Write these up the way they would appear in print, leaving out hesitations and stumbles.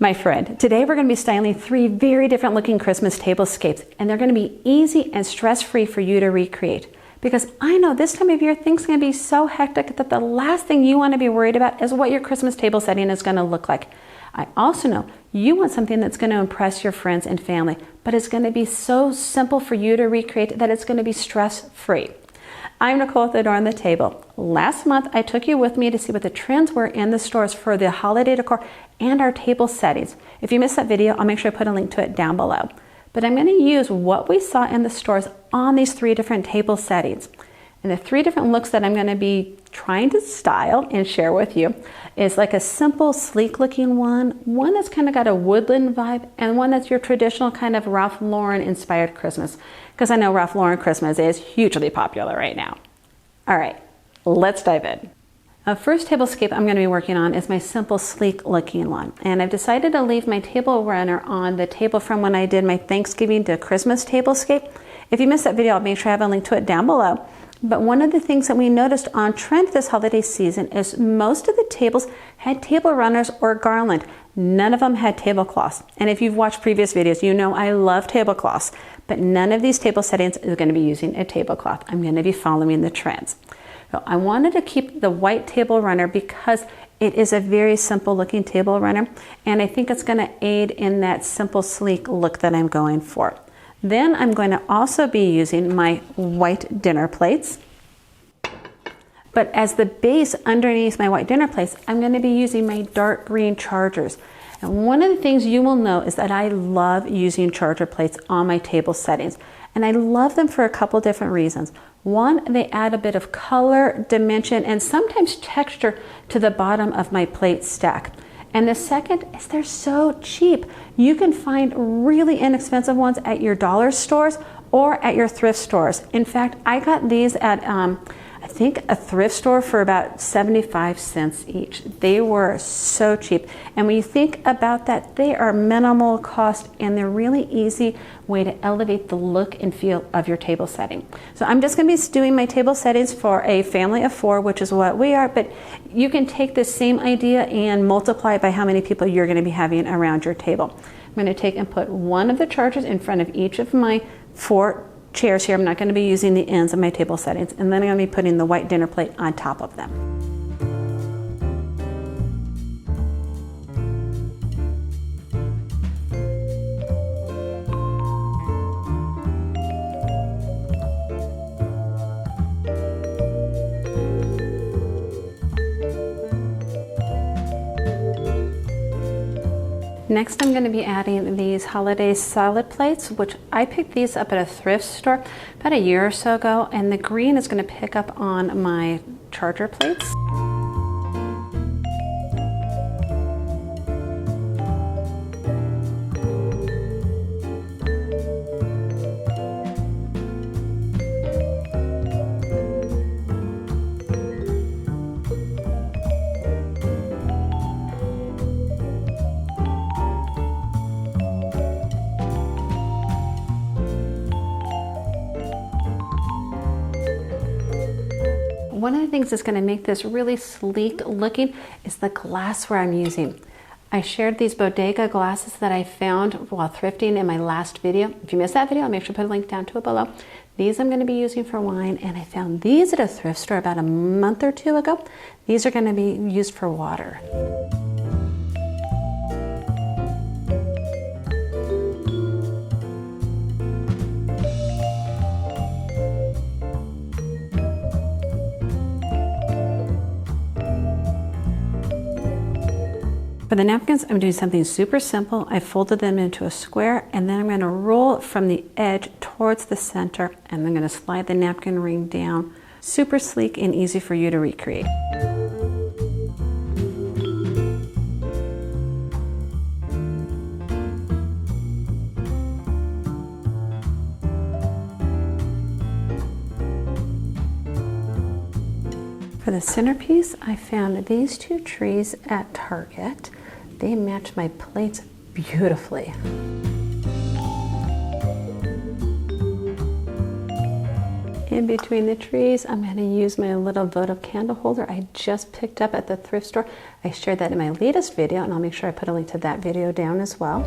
My friend, today we're going to be styling 3 very different looking Christmas tablescapes, and they're going to be easy and stress-free for you to recreate. Because I know this time of year things can be so hectic that the last thing you want to be worried about is what your Christmas table setting is going to look like. I also know you want something that's going to impress your friends and family, but it's going to be so simple for you to recreate that it's going to be stress-free. I'm Nicole with Adorn the Table. Last month, I took you with me to see what the trends were in the stores for the holiday decor and our table settings. If you missed that video, I'll make sure I put a link to it down below. But I'm going to use what we saw in the stores on these 3 different table settings. And the 3 different looks that I'm going to be trying to style and share with you is like a simple, sleek looking one that's kind of got a woodland vibe, and one that's your traditional kind of Ralph Lauren inspired Christmas. Because I know Ralph Lauren Christmas is hugely popular right now. All right, let's dive in. The first tablescape I'm going to be working on is my simple, sleek looking one. And I've decided to leave my table runner on the table from when I did my Thanksgiving to Christmas tablescape. If you missed that video, I'll make sure I have a link to it down below. But one of the things that we noticed on trend this holiday season is most of the tables had table runners or garland. None of them had tablecloths. And if you've watched previous videos, you know I love tablecloths. But none of these table settings is going to be using a tablecloth. I'm going to be following the trends. So I wanted to keep the white table runner because it is a very simple looking table runner. And I think it's going to aid in that simple, sleek look that I'm going for. Then I'm going to also be using my white dinner plates. But as the base underneath my white dinner plates, I'm going to be using my dark green chargers. And one of the things you will know is that I love using charger plates on my table settings. And I love them for a couple different reasons. One, they add a bit of color, dimension, and sometimes texture to the bottom of my plate stack. And the second is they're so cheap. You can find really inexpensive ones at your dollar stores or at your thrift stores. In fact, I got these at I think a thrift store for about 75 cents each. They were so cheap. And when you think about that, they are minimal cost and they're really easy way to elevate the look and feel of your table setting. So I'm just going to be doing my table settings for a family of 4, which is what we are, but you can take this same idea and multiply it by how many people you're going to be having around your table. I'm going to take and put one of the chargers in front of each of my 4 chairs here. I'm not going to be using the ends of my table settings, and then I'm going to be putting the white dinner plate on top of them. Next, I'm going to be adding these holiday salad plates, which I picked these up at a thrift store about a year or so ago, and the green is going to pick up on my charger plates. One of the things that's going to make this really sleek looking is the glassware I'm using. I shared these bodega glasses that I found while thrifting in my last video. If you missed that video, I'll make sure to put a link down to it below. These I'm going to be using for wine, and I found these at a thrift store about a month or 2 ago. These are going to be used for water. For the napkins, I'm doing something super simple. I folded them into a square, and then I'm going to roll it from the edge towards the center, and I'm going to slide the napkin ring down. Super sleek and easy for you to recreate. For the centerpiece, I found these 2 trees at Target. They match my plates beautifully. in between the trees, I'm going to use my little votive candle holder I just picked up at the thrift store. I shared that in my latest video, and I'll make sure I put a link to that video down as well.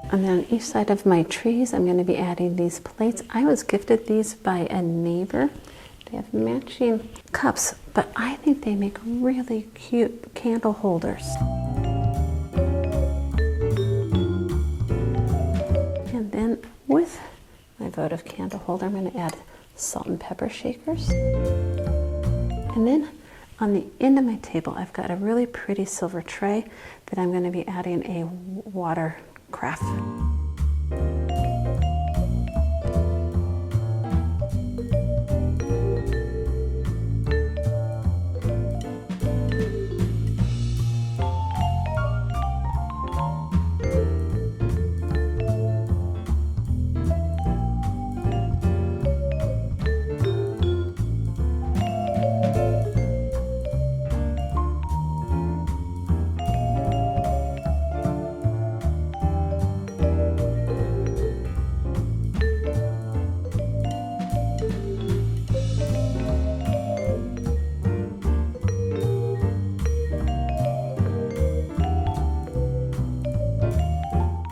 And then on each side of my trees, I'm going to be adding these plates. I was gifted these by a neighbor. They have matching cups, but I think they make really cute candle holders. And then with my votive candle holder, I'm going to add salt and pepper shakers. And then on the end of my table, I've got a really pretty silver tray that I'm going to be adding a watercraft.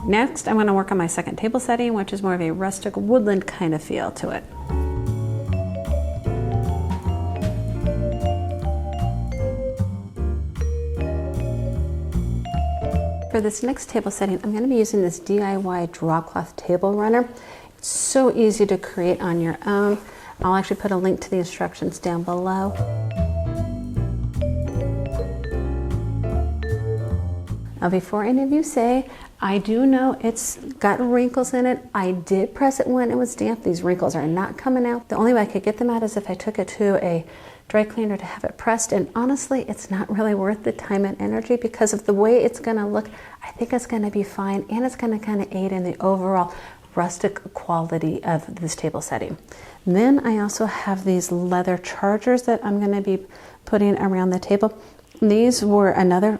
Next, I'm going to work on my second table setting, which is more of a rustic woodland kind of feel to it. For this next table setting, I'm going to be using this DIY drawcloth table runner. It's so easy to create on your own. I'll actually put a link to the instructions down below. Now, before any of you say, I do know it's got wrinkles in it. I did press it when it was damp. These wrinkles are not coming out. The only way I could get them out is if I took it to a dry cleaner to have it pressed. And honestly, it's not really worth the time and energy because of the way it's going to look. I think it's going to be fine, and it's going to kind of aid in the overall rustic quality of this table setting. And then I also have these leather chargers that I'm going to be putting around the table. These were another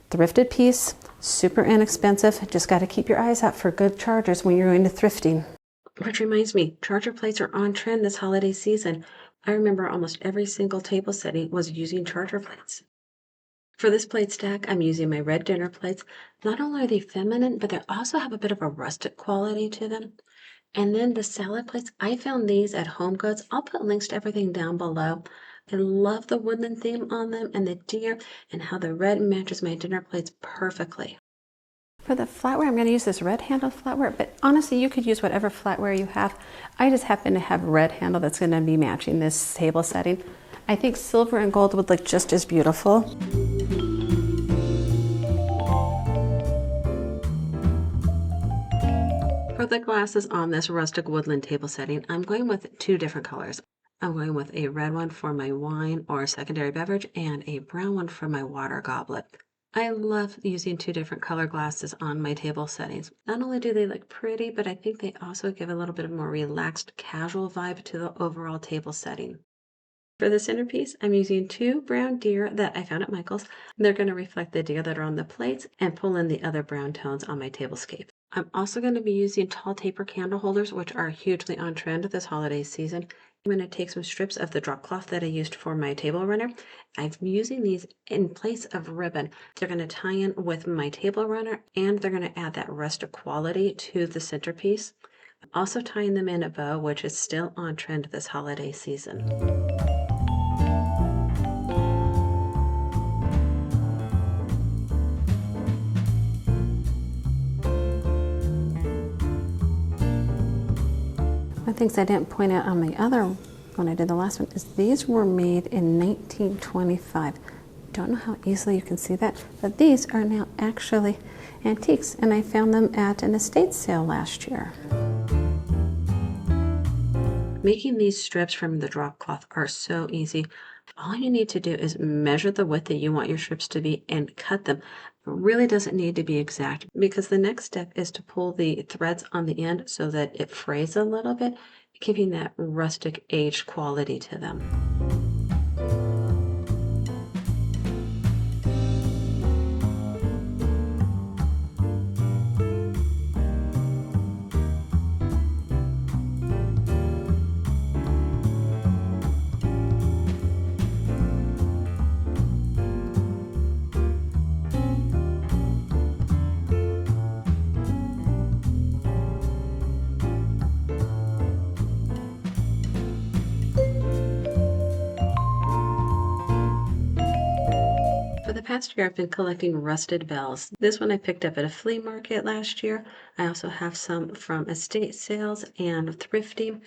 thrifted piece, super inexpensive. Just got to keep your eyes out for good chargers when you're going to thrifting. Which reminds me, charger plates are on trend this holiday season. I remember almost every single table setting was using charger plates. For this plate stack, I'm using my red dinner plates. Not only are they feminine, but they also have a bit of a rustic quality to them. And then the salad plates, I found these at Home Goods. I'll put links to everything down below. I love the woodland theme on them and the deer and how the red matches my dinner plates perfectly. For the flatware, I'm going to use this red handle flatware, but honestly, you could use whatever flatware you have. I just happen to have red handle that's going to be matching this table setting. I think silver and gold would look just as beautiful. For the glasses on this rustic woodland table setting, I'm going with two different colors. I'm going with a red one for my wine or secondary beverage and a brown one for my water goblet. I love using two different color glasses on my table settings. Not only do they look pretty, but I think they also give a little bit of more relaxed, casual vibe to the overall table setting. For the centerpiece, I'm using two brown deer that I found at Michael's. They're going to reflect the deer that are on the plates and pull in the other brown tones on my tablescape. I'm also going to be using tall taper candle holders, which are hugely on trend this holiday season. I'm going to take some strips of the drop cloth that I used for my table runner. I'm using these in place of ribbon. They're going to tie in with my table runner, and they're going to add that rustic quality to the centerpiece. I'm also tying them in a bow, which is still on trend this holiday season. One of the things I didn't point out on my other when I did the last one is these were made in 1925. Don't know how easily you can see that, but these are now actually antiques, and I found them at an estate sale last year. Making these strips from the drop cloth are so easy. All you need to do is measure the width that you want your strips to be and cut them. It really doesn't need to be exact, because the next step is to pull the threads on the end so that it frays a little bit, giving that rustic aged quality to them. past year, I've been collecting rusted bells. This one I picked up at a flea market last year. I also have some from estate sales and thrifting.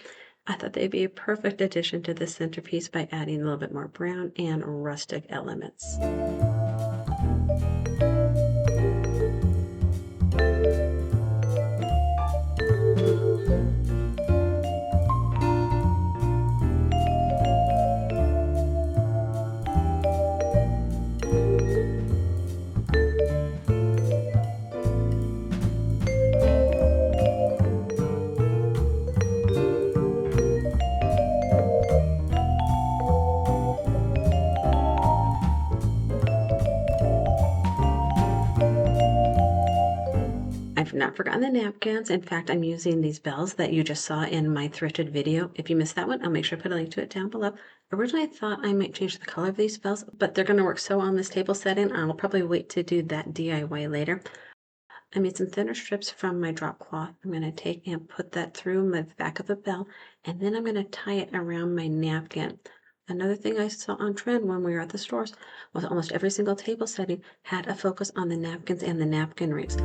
I thought they'd be a perfect addition to the centerpiece by adding a little bit more brown and rustic elements. I've not forgotten the napkins. In fact, I'm using these bells that you just saw in my thrifted video. If you missed that one, I'll make sure I put a link to it down below. Originally, I thought I might change the color of these bells, but they're going to work so on this table setting, I'll probably wait to do that DIY later. I made some thinner strips from my drop cloth. I'm going to take and put that through the back of the bell, and then I'm going to tie it around my napkin. Another thing I saw on trend when we were at the stores was almost every single table setting had a focus on the napkins and the napkin rings.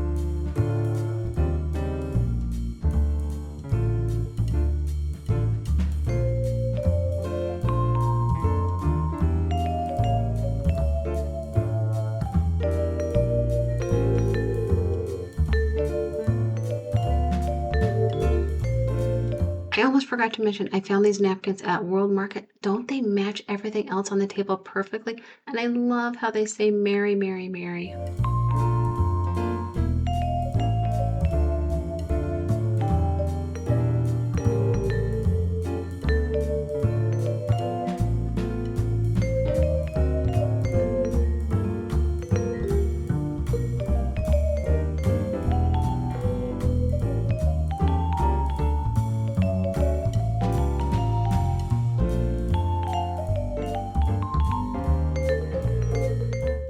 I almost forgot to mention, I found these napkins at World Market. Don't they match everything else on the table perfectly? And I love how they say Merry, Merry, Merry.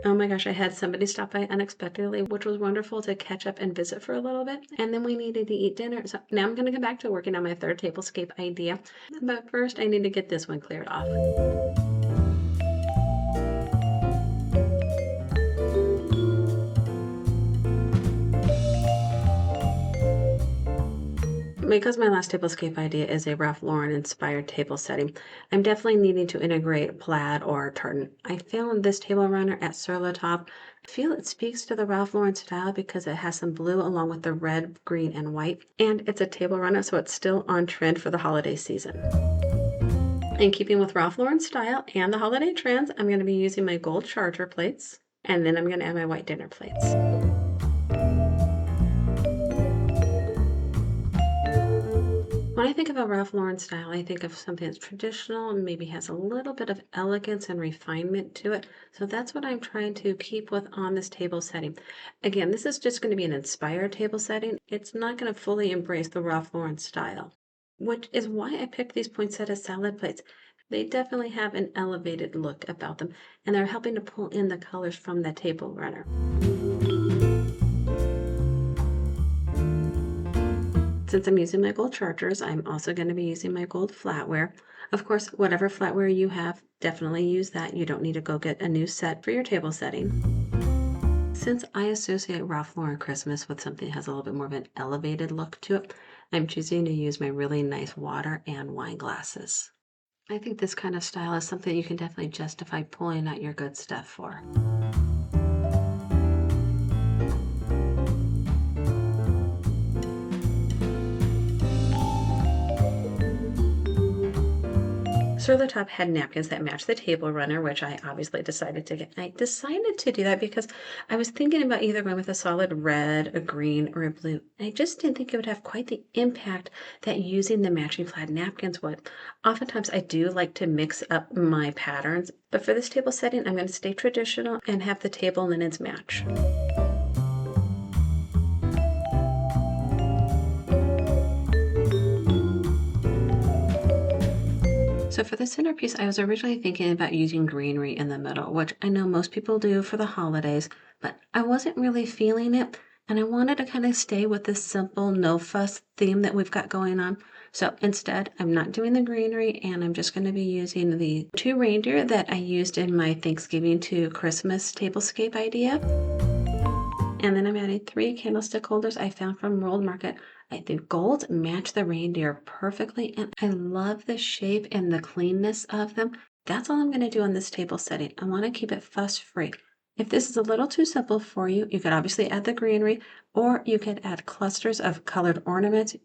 Oh my gosh, I had somebody stop by unexpectedly, which was wonderful to catch up and visit for a little bit. And then we needed to eat dinner. So now I'm going to come back to working on my third tablescape idea. But first, I need to get this one cleared off. Because my last tablescape idea is a Ralph Lauren inspired table setting, I'm definitely needing to integrate plaid or tartan. I found this table runner at Sur La Table. I feel it speaks to the Ralph Lauren style because it has some blue along with the red, green, and white. And it's a table runner, so it's still on trend for the holiday season. In keeping with Ralph Lauren style and the holiday trends, I'm going to be using my gold charger plates, and then I'm going to add my white dinner plates. When I think of a Ralph Lauren style, I think of something that's traditional and maybe has a little bit of elegance and refinement to it. So that's what I'm trying to keep with on this table setting. Again, this is just going to be an inspired table setting. It's not going to fully embrace the Ralph Lauren style, which is why I picked these poinsettia salad plates. They definitely have an elevated look about them, and they're helping to pull in the colors from the table runner. Since I'm using my gold chargers, I'm also going to be using my gold flatware. Of course, whatever flatware you have, definitely use that. You don't need to go get a new set for your table setting. Since I associate Ralph Lauren Christmas with something that has a little bit more of an elevated look to it, I'm choosing to use my really nice water and wine glasses. I think this kind of style is something you can definitely justify pulling out your good stuff for. Sur La Table had napkins that matched the table runner, which I obviously decided to get. I decided to do that because I was thinking about either going with a solid red, a green, or a blue. I just didn't think it would have quite the impact that using the matching plaid napkins would. Oftentimes, I do like to mix up my patterns, but for this table setting, I'm going to stay traditional and have the table linens match. So for the centerpiece, I was originally thinking about using greenery in the middle, which I know most people do for the holidays, but I wasn't really feeling it. And I wanted to kind of stay with this simple, no fuss theme that we've got going on. So instead, I'm not doing the greenery, and I'm just going to be using the 2 reindeer that I used in my Thanksgiving to Christmas tablescape idea. And then I'm adding 3 candlestick holders I found from World Market. The gold match the reindeer perfectly, and I love the shape and the cleanness of them. That's all I'm going to do on this table setting. I want to keep it fuss-free. If this is a little too simple for you, you could obviously add the greenery, or you could add clusters of colored ornaments,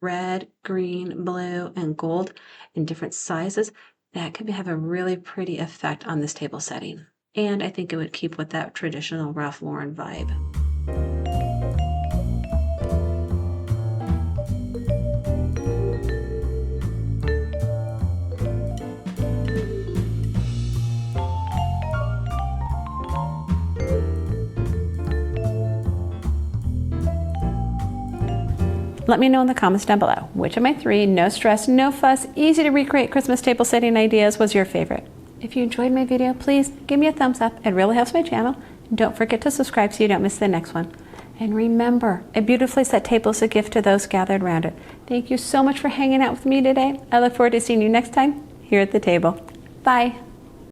red, green, blue, and gold in different sizes. That could have a really pretty effect on this table setting. And I think it would keep with that traditional Ralph Lauren vibe. Let me know in the comments down below, which of my 3 no stress, no fuss, easy to recreate Christmas table setting ideas was your favorite. If you enjoyed my video, please give me a thumbs up. It really helps my channel. Don't forget to subscribe so you don't miss the next one. And remember, a beautifully set table is a gift to those gathered around it. Thank you so much for hanging out with me today. I look forward to seeing you next time here at the table. Bye.